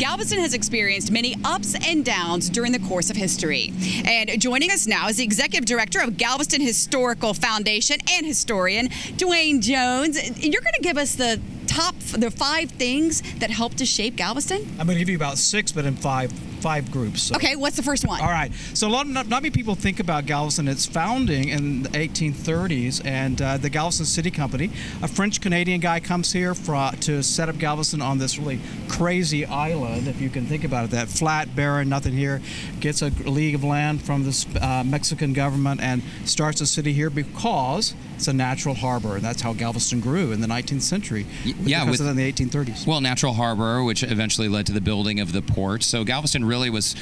Galveston has experienced many ups and downs during the course of history. And joining us now is the Executive Director of Galveston Historical Foundation and historian, Dwayne Jones. You're going to give us the 5 things that helped to shape Galveston? I'm going to give you about 6, but in five groups. So. Okay, what's the first one? All right. So not many people think about Galveston. Its founding in the 1830s, and the Galveston City Company, a French-Canadian guy comes here to set up Galveston on this really crazy island, if you can think about it, that flat, barren, nothing here, gets a league of land from the Mexican government and starts a city here because it's a natural harbor, and that's how Galveston grew in the 19th century. Yeah, because in the 1830s. Well, natural harbor, which eventually led to the building of the port. So Galveston really was,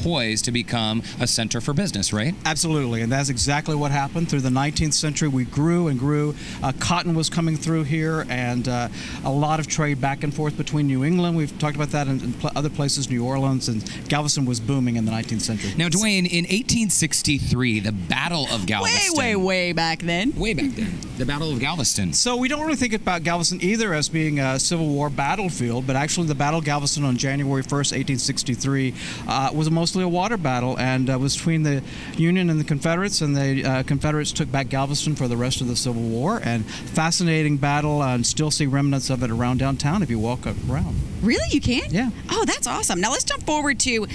poised to become a center for business, right? Absolutely, and that's exactly what happened. Through the 19th century, we grew and grew. Cotton was coming through here, and a lot of trade back and forth between New England. We've talked about that in other places, New Orleans, and Galveston was booming in the 19th century. Now, Dwayne, in 1863, the Battle of Galveston. Way back then. Way back then. The Battle of Galveston. So we don't really think about Galveston either as being a Civil War battlefield, but actually the Battle of Galveston on January 1st, 1863 was mostly a water battle, and was between the Union and the Confederates, and the Confederates took back Galveston for the rest of the Civil War. And fascinating battle, and still see remnants of it around downtown if you walk around. Really? You can? Yeah. Oh, that's awesome. Now let's jump forward to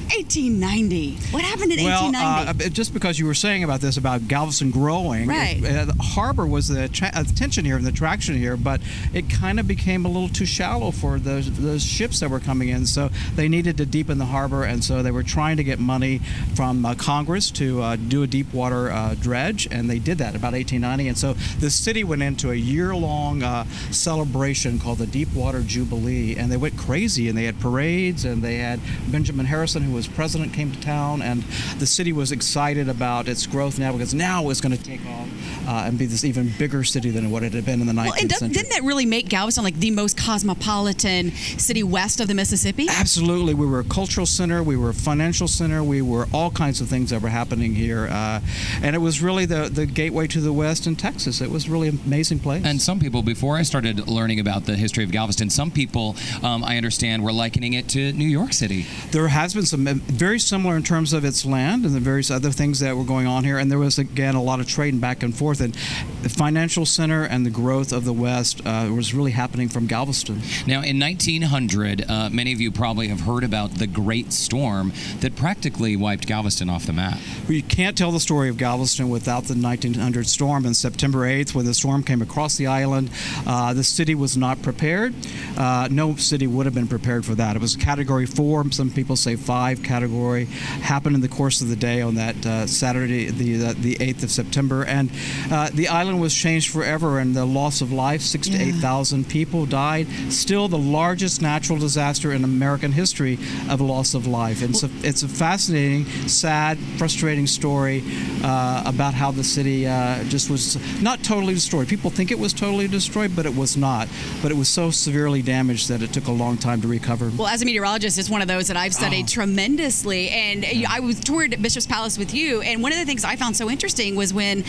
1890. What happened in 1890? Just because you were saying about this, about Galveston growing, right. The harbor was the attention here and the attraction here, but it kind of became a little too shallow for those ships that were coming in, so they needed to deepen the harbor, and so they were trying to get money from Congress to do a deep water dredge, and they did that about 1890, and so the city went into a year-long celebration called the Deepwater Jubilee, and they went crazy, and they had parades, and they had Benjamin Harrison, who was president, came to town, and the city was excited about its growth now because now it's going to take off and be this even bigger city than what it had been in the 19th century. Didn't that really make Galveston like the most cosmopolitan city west of the Mississippi? Absolutely. We were a cultural center, we were a financial center, we were all kinds of things that were happening here, and it was really the gateway to the west in Texas. It was really an amazing place. And some people, before I started learning about the history of Galveston, some people, I understand, were likening it to New York City. There has been some very similar in terms of its land and the various other things that were going on here, and there was again a lot of trading back and forth, and the financial center and the growth of the West was really happening from Galveston. Now in 1900, many of you probably have heard about the Great Storm that practically wiped Galveston off the map. You can't tell the story of Galveston without the 1900 storm. On September 8th, when the storm came across the island, the city was not prepared. No city would have been prepared for that. It was Category 4, some people say 5 category, happened in the course of the day on that Saturday, the 8th of September, and the island was changed forever, and the loss of life, 6,000 to 8,000 people died. Still the largest natural disaster in American history of loss of life. And it's a fascinating, sad, frustrating story about how the city just was not totally destroyed. People think it was totally destroyed, but it was not. But it was so severely damaged that it took a long time to recover. Well, as a meteorologist, it's one of those that I've studied tremendously, and I was toured Bishop's Palace with you, and one of the things I found so interesting was when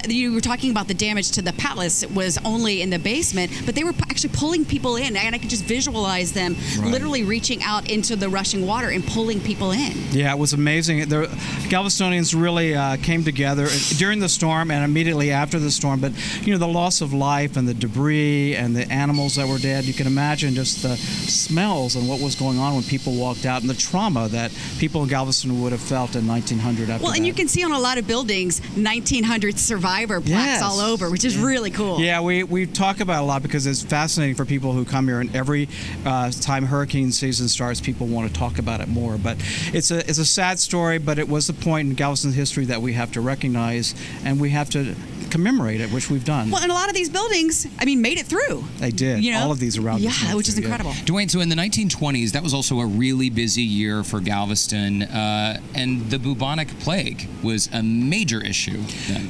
you were talking about the damage to the palace was only in the basement, but they were actually pulling people in, and I could just visualize them literally reaching out into the rushing water and pulling people in. Yeah, it was amazing. The Galvestonians really came together during the storm and immediately after the storm, but the loss of life and the debris and the animals that were dead, you can imagine just the smells and what was going on when people walked out, and the trauma that people in Galveston would have felt in 1900 after Well, and you can see on a lot of buildings 1900 survivor plaques all over, which is really cool. Yeah, we talk about it a lot because it's fascinating for people who come here, and every time hurricane season starts, people want to talk about it more. But it's a sad story, but it was a point in Galveston's history that we have to recognize, and we have to commemorate it, which we've done. Well, and a lot of these buildings, made it through. They did. All of these around. Yeah, which is incredible. Dwayne, so in the 1920s, that was also a really busy year for Galveston, and the bubonic plague was a major issue then.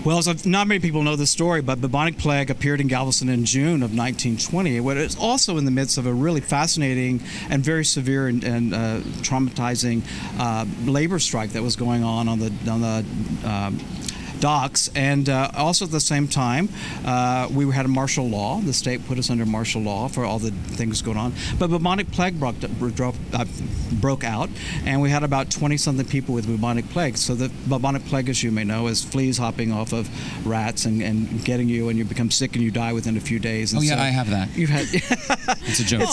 Well, so not many people know the story, but bubonic plague appeared in Galveston in June of 1920. It was also in the midst of a really fascinating and very severe and traumatizing labor strike that was going on the docks. And also at the same time, we had a martial law. The state put us under martial law for all the things going on. But bubonic plague broke out, and we had about 20-something people with bubonic plague. So the bubonic plague, as you may know, is fleas hopping off of rats and getting you, and you become sick and you die within a few days. And I have that. You've had. It's a joke.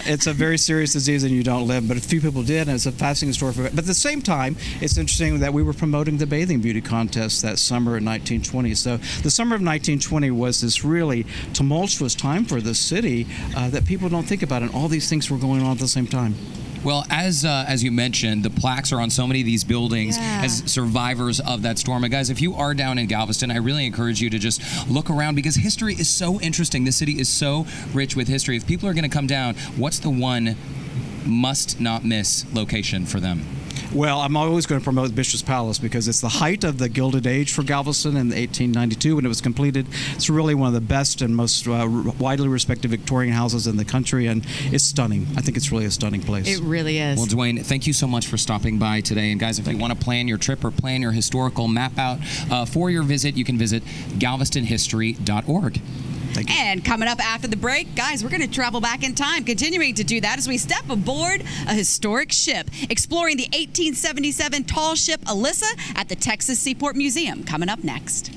It's a very serious disease, and you don't live. But a few people did, and it's a fascinating story. But at the same time, it's interesting that we were promoting the bathing beauty contest that summer in 1920. So the summer of 1920 was this really tumultuous time for the city that people don't think about, and all these things were going on at the same time. Well, as you mentioned, the plaques are on so many of these buildings as survivors of that storm. And guys, if you are down in Galveston, I really encourage you to just look around, because history is so interesting. The city is so rich with history. If people are going to come down, what's the one must not miss location for them? Well, I'm always going to promote Bishop's Palace because it's the height of the Gilded Age for Galveston in 1892 when it was completed. It's really one of the best and most widely respected Victorian houses in the country, and it's stunning. I think it's really a stunning place. It really is. Well, Dwayne, thank you so much for stopping by today. And guys, if you want to plan your trip or plan your historical map out for your visit, you can visit galvestonhistory.org. And coming up after the break, guys, we're going to travel back in time, continuing to do that as we step aboard a historic ship, exploring the 1877 tall ship Alyssa at the Texas Seaport Museum. Coming up next.